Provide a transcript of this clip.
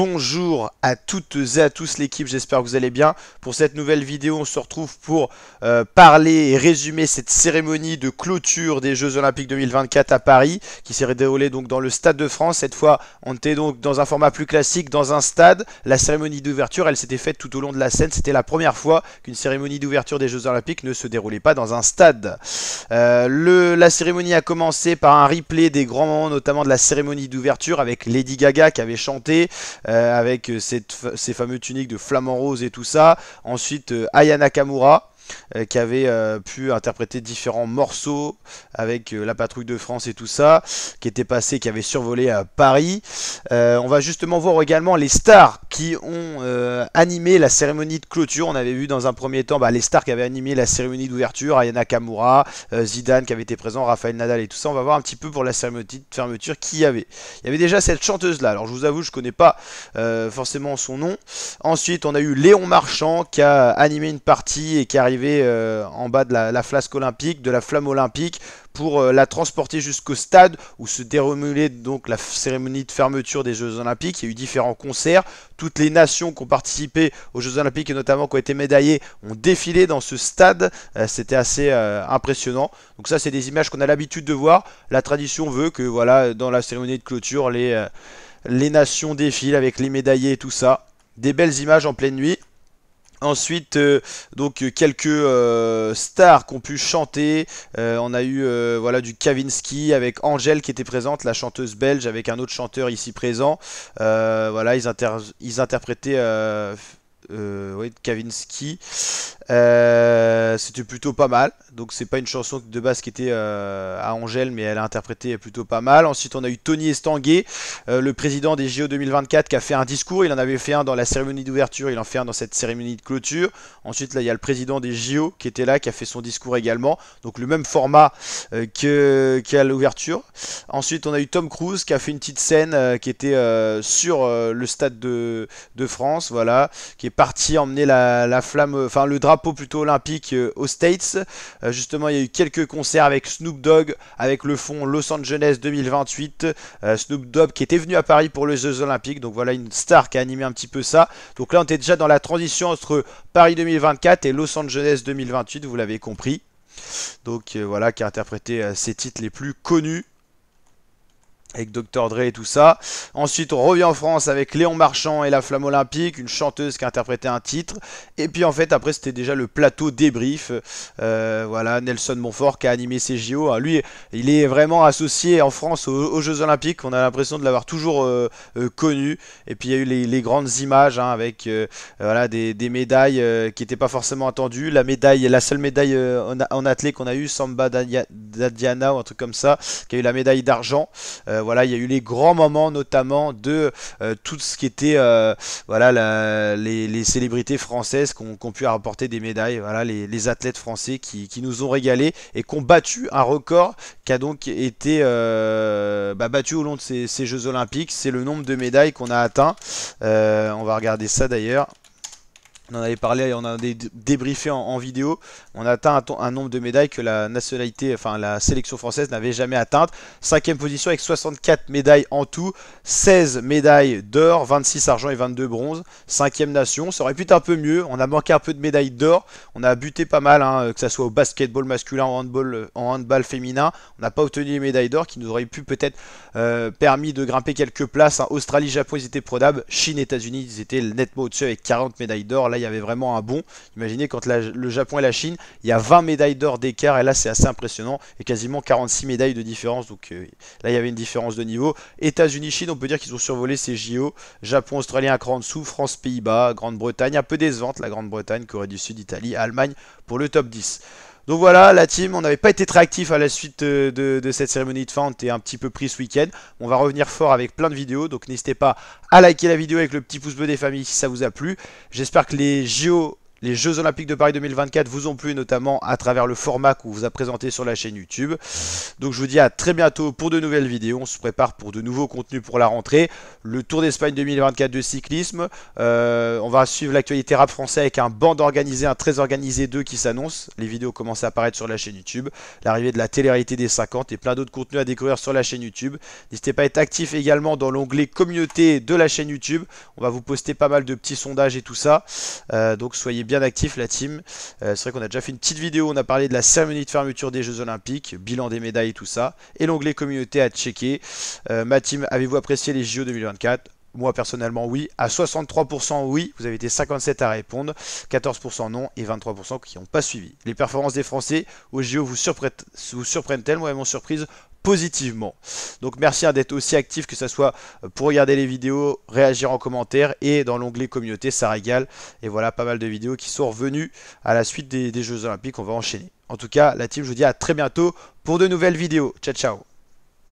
Bonjour à toutes et à tous l'équipe, j'espère que vous allez bien. Pour cette nouvelle vidéo, on se retrouve pour parler et résumer cette cérémonie de clôture des Jeux Olympiques 2024 à Paris, qui s'est déroulée donc dans le Stade de France. Cette fois, on était donc dans un format plus classique, dans un stade. La cérémonie d'ouverture, elle s'était faite tout au long de la scène. C'était la première fois qu'une cérémonie d'ouverture des Jeux Olympiques ne se déroulait pas dans un stade. La cérémonie a commencé par un replay des grands moments, notamment de la cérémonie d'ouverture, avec Lady Gaga qui avait chanté. Avec ces fameux tuniques de flamant rose et tout ça. Ensuite, Aya Nakamura. Qui avait pu interpréter différents morceaux avec la patrouille de France et tout ça, qui était passé, qui avait survolé Paris. On va justement voir également les stars qui ont animé la cérémonie de clôture. On avait vu dans un premier temps les stars qui avaient animé la cérémonie d'ouverture, Aya Nakamura, Zidane qui avait été présent, Rafael Nadal et tout ça. On va voir un petit peu pour la cérémonie de fermeture qui y avait. Il y avait déjà cette chanteuse là, alors je vous avoue je connais pas forcément son nom. Ensuite on a eu Léon Marchand qui a animé une partie et qui est arrivé en bas de la flasque olympique, de la flamme olympique, pour la transporter jusqu'au stade où se déroulait donc la cérémonie de fermeture des Jeux Olympiques. Il y a eu différents concerts. Toutes les nations qui ont participé aux Jeux Olympiques et notamment qui ont été médaillées ont défilé dans ce stade. C'était assez impressionnant. Donc ça, c'est des images qu'on a l'habitude de voir. La tradition veut que voilà, dans la cérémonie de clôture, les nations défilent avec les médaillés et tout ça. Des belles images en pleine nuit. Ensuite, donc quelques stars qui ont pu chanter. On a eu voilà du Kavinsky avec Angèle qui était présente, la chanteuse belge, avec un autre chanteur ici présent. Voilà, ils interprétaient oui, Kavinsky. C'était plutôt pas mal. Donc c'est pas une chanson de base qui était à Angèle, mais elle a interprété plutôt pas mal. Ensuite on a eu Tony Estanguet, le président des JO 2024, qui a fait un discours. Il en avait fait un dans la cérémonie d'ouverture, il en fait un dans cette cérémonie de clôture. Ensuite là il y a le président des JO qui était là, qui a fait son discours également. Donc le même format qu'à l'ouverture. Ensuite on a eu Tom Cruise qui a fait une petite scène qui était sur le stade de France, voilà, qui est parti emmener la flamme, enfin le drapeau plutôt olympique aux States. Justement il y a eu quelques concerts avec Snoop Dogg, avec le fond Los Angeles 2028. Snoop Dogg qui était venu à Paris pour les Jeux Olympiques, donc voilà une star qui a animé un petit peu ça. Donc là on était déjà dans la transition entre Paris 2024 et Los Angeles 2028, vous l'avez compris. Donc voilà, qui a interprété ses titres les plus connus avec Dr Dre et tout ça. Ensuite on revient en France avec Léon Marchand et la flamme olympique, une chanteuse qui a interprété un titre. Et puis en fait après c'était déjà le plateau débrief. Voilà, Nelson Montfort qui a animé ces JO. Lui il est vraiment associé en France aux Jeux Olympiques. On a l'impression de l'avoir toujours connu. Et puis il y a eu les grandes images avec voilà, des médailles qui n'étaient pas forcément attendues. La seule médaille en athlée qu'on a eu, Samba Dadiana ou un truc comme ça, qui a eu la médaille d'argent. Voilà, il y a eu les grands moments notamment de tout ce qui était voilà, les célébrités françaises qui ont pu apporter des médailles, voilà, les athlètes français qui nous ont régalé et qui ont battu un record qui a donc été battu au long de ces Jeux Olympiques. C'est le nombre de médailles qu'on a atteint. On va regarder ça d'ailleurs. On en avait parlé, on a débriefé en vidéo. On a atteint un nombre de médailles que la nationalité, enfin la sélection française n'avait jamais atteinte. 5e position avec 64 médailles en tout. 16 médailles d'or, 26 argent et 22 bronze. 5e nation, ça aurait pu être un peu mieux. On a manqué un peu de médailles d'or. On a buté pas mal, hein, que ce soit au basketball masculin, en handball féminin. On n'a pas obtenu les médailles d'or qui nous auraient pu peut-être permis de grimper quelques places. Hein. Australie, Japon, ils étaient prenables. Chine, États-Unis, ils étaient nettement au-dessus avec 40 médailles d'or. Là, il y avait vraiment un bond. Imaginez quand le Japon et la Chine, il y a 20 médailles d'or d'écart et là c'est assez impressionnant et quasiment 46 médailles de différence. Donc là il y avait une différence de niveau. États-Unis, Chine, on peut dire qu'ils ont survolé ces JO. Japon, Australie un cran en dessous, France, Pays-Bas, Grande-Bretagne, un peu décevante la Grande-Bretagne, Corée du Sud, Italie, Allemagne pour le top 10. Donc voilà la team, on n'avait pas été très actif à la suite de cette cérémonie de fin, on était un petit peu pris ce week-end. On va revenir fort avec plein de vidéos, donc n'hésitez pas à liker la vidéo avec le petit pouce bleu des familles si ça vous a plu. J'espère que les JO les Jeux Olympiques de Paris 2024 vous ont plu, notamment à travers le format qu'on vous a présenté sur la chaîne YouTube. Donc je vous dis à très bientôt pour de nouvelles vidéos. On se prépare pour de nouveaux contenus pour la rentrée. Le Tour d'Espagne 2024 de cyclisme. On va suivre l'actualité rap français avec un band organisé, un très organisé 2 qui s'annonce. Les vidéos commencent à apparaître sur la chaîne YouTube. L'arrivée de la télé-réalité des 50 et plein d'autres contenus à découvrir sur la chaîne YouTube. N'hésitez pas à être actif également dans l'onglet communauté de la chaîne YouTube. On va vous poster pas mal de petits sondages et tout ça. Donc soyez bien actifs la team. C'est vrai qu'on a déjà fait une petite vidéo, on a parlé de la cérémonie de fermeture des Jeux Olympiques, bilan des médailles et tout ça. Et l'onglet communauté à checker. Ma team, avez-vous apprécié les JO 2024 ? Moi personnellement oui, à 63% oui, vous avez été 57 à répondre, 14% non et 23% qui n'ont pas suivi. Les performances des Français au JO vous surprennent-elles? Moi elles m'ont surprise positivement. Donc merci d'être aussi actif, que ce soit pour regarder les vidéos, réagir en commentaire et dans l'onglet communauté, ça régale. Et voilà, pas mal de vidéos qui sont revenues à la suite des Jeux Olympiques, on va enchaîner. En tout cas, la team, je vous dis à très bientôt pour de nouvelles vidéos. Ciao, ciao.